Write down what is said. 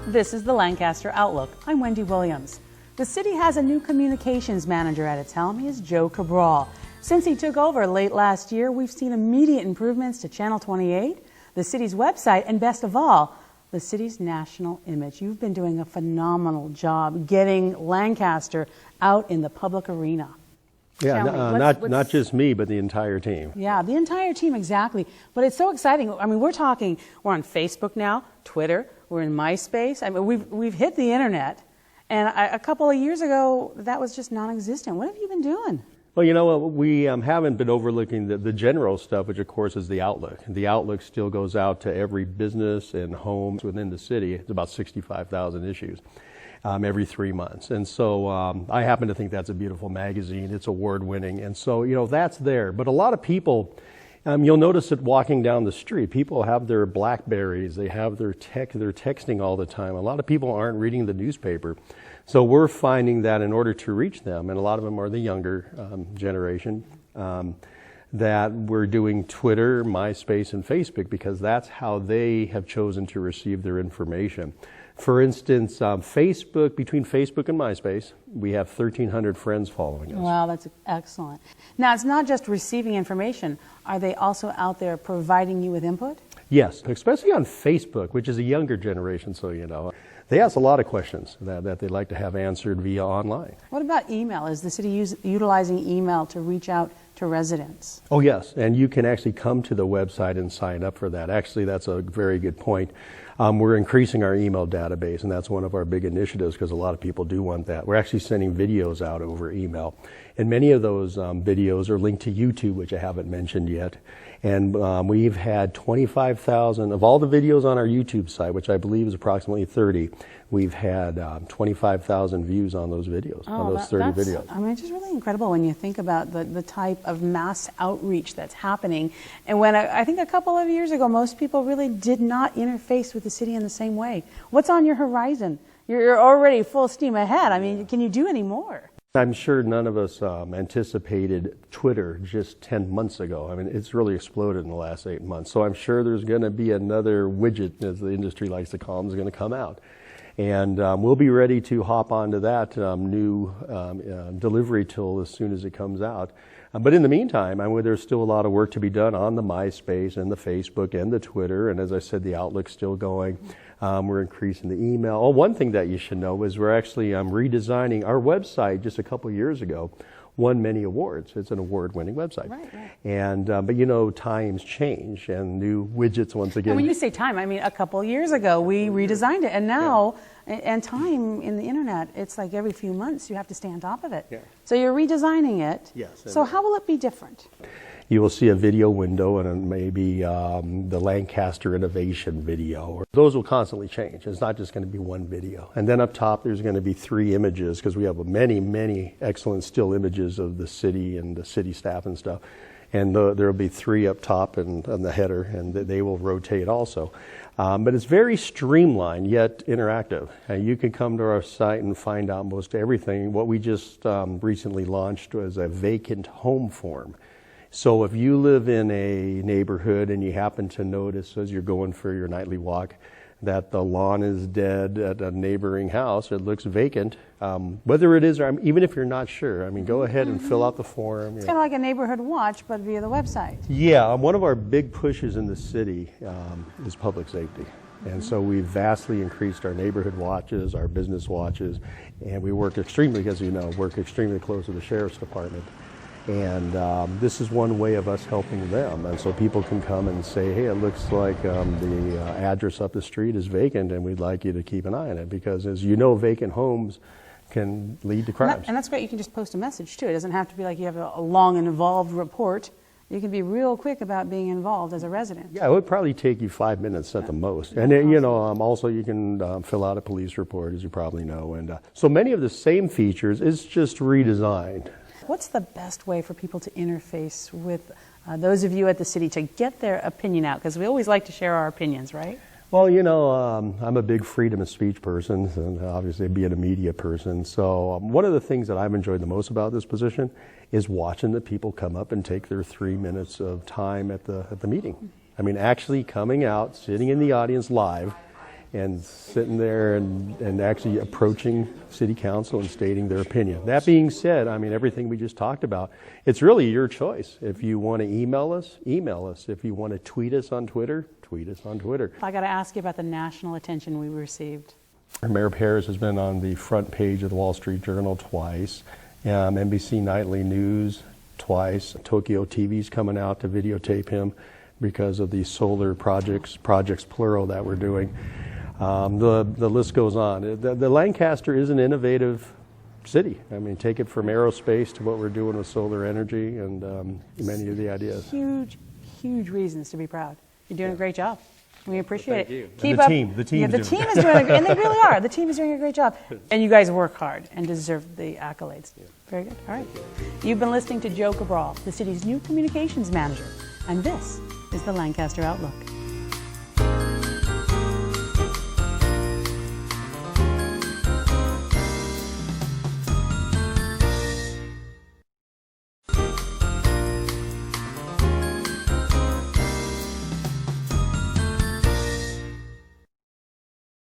This is the Lancaster Outlook. I'm Wendy Williams. The city has a new communications manager at its helm. He is Joe Cabral. Since he took over late last year, we've seen immediate improvements to Channel 28, the city's website, and best of all, the city's national image. You've been doing a phenomenal job getting Lancaster out in the public arena. Yeah, not just me, but the entire team. Yeah, the entire team, exactly. But it's so exciting. I mean, we're on Facebook now, Twitter, we're in MySpace. I mean, we've hit the internet. And a couple of years ago, that was just non-existent. What have you been doing? Well, you know what, we haven't been overlooking the general stuff, which of course is the Outlook. The Outlook still goes out to every business and homes within the city. It's about 65,000 issues every 3 months. And so I happen to think that's a beautiful magazine. It's award-winning. And so, you know, that's there. But a lot of people, you'll notice it walking down the street. People have their Blackberries. They have they're texting all the time. A lot of people aren't reading the newspaper. So we're finding that in order to reach them, and a lot of them are the younger generation, that we're doing Twitter, MySpace, and Facebook because that's how they have chosen to receive their information. For instance, Facebook, between Facebook and MySpace, we have 1,300 friends following us. Wow, that's excellent. Now, it's not just receiving information. Are they also out there providing you with input? Yes, especially on Facebook, which is a younger generation, so you know. They ask a lot of questions that they'd like to have answered via online. What about email? Is the city utilizing email to reach out to residents? Oh, yes, and you can actually come to the website and sign up for that. Actually, that's a very good point. We're increasing our email database, and that's one of our big initiatives because a lot of people do want that. We're actually sending videos out over email, and many of those videos are linked to YouTube, which I haven't mentioned yet. And we've had 25,000 of all the videos on our YouTube site, which I believe is approximately 30. We've had 25,000 views on those videos, on those 30 videos. I mean, it's just really incredible when you think about the type of mass outreach that's happening. And when I think a couple of years ago, most people really did not interface with the city in the same way. What's on your horizon? You're already full steam ahead. I mean, can you do any more? I'm sure none of us anticipated Twitter just 10 months ago. I mean, it's really exploded in the last 8 months. So I'm sure there's going to be another widget, as the industry likes to call them, is going to come out. And we'll be ready to hop onto that new delivery tool as soon as it comes out. But in the meantime, there's still a lot of work to be done on the MySpace and the Facebook and the Twitter. And as I said, the Outlook's still going. We're increasing the email. Oh, one thing that you should know is we're actually redesigning our website just a couple of years ago. Won many awards. It's an award-winning website. Right. And but you know, times change and new widgets once again. And when you say time, I mean a couple of years ago we redesigned it, and now and time in the internet, it's like every few months you have to stay on top of it. Yeah. So you're redesigning it. Yes. So how will it be different? You will see a video window and maybe the Lancaster Innovation video. Those will constantly change. It's not just going to be one video. And then up top, there's going to be 3 images because we have many, many excellent still images of the city and the city staff and stuff. And there will be 3 up top and on the header, and they will rotate also. But it's very streamlined yet interactive. You can come to our site and find out most everything. What we just recently launched was a vacant home form. So if you live in a neighborhood and you happen to notice as you're going for your nightly walk that the lawn is dead at a neighboring house, it looks vacant, whether it is or even if you're not sure, go ahead and fill out the form. It's kind of like a neighborhood watch, but via the website. Yeah, one of our big pushes in the city is public safety. And so we've vastly increased our neighborhood watches, our business watches, and we work extremely close with the Sheriff's Department. And this is one way of us helping them. And so people can come and say, hey, it looks like the address up the street is vacant and we'd like you to keep an eye on it. Because as you know, vacant homes can lead to crimes. And that's great. You can just post a message too. It doesn't have to be like you have a long and involved report. You can be real quick about being involved as a resident. Yeah, it would probably take you 5 minutes at the most. And then, you know, also you can fill out a police report, as you probably know. And so many of the same features, it's just redesigned. What's the best way for people to interface with those of you at the city to get their opinion out? Because we always like to share our opinions, right? Well, you know, I'm a big freedom of speech person, and obviously being a media person. So one of the things that I've enjoyed the most about this position is watching the people come up and take their 3 minutes of time at the meeting. I mean, actually coming out, sitting in the audience live, and sitting there and actually approaching city council and stating their opinion. That being said, I mean, everything we just talked about, it's really your choice. If you want to email us, email us. If you want to tweet us on Twitter, tweet us on Twitter. I got to ask you about the national attention we received. Mayor Harris has been on the front page of the Wall Street Journal twice, NBC Nightly News twice. Tokyo TV's coming out to videotape him because of the solar projects plural that we're doing. The list goes on. The Lancaster is an innovative city. I mean, take it from aerospace to what we're doing with solar energy and many of the ideas. Huge reasons to be proud. You're doing a great job. We appreciate Thank you. Keep the up. team. The team is doing and they really are. The team is doing a great job. And you guys work hard and deserve the accolades. Yeah. Very good. All right. You've been listening to Joe Cabral, the city's new communications manager. And this is the Lancaster Outlook.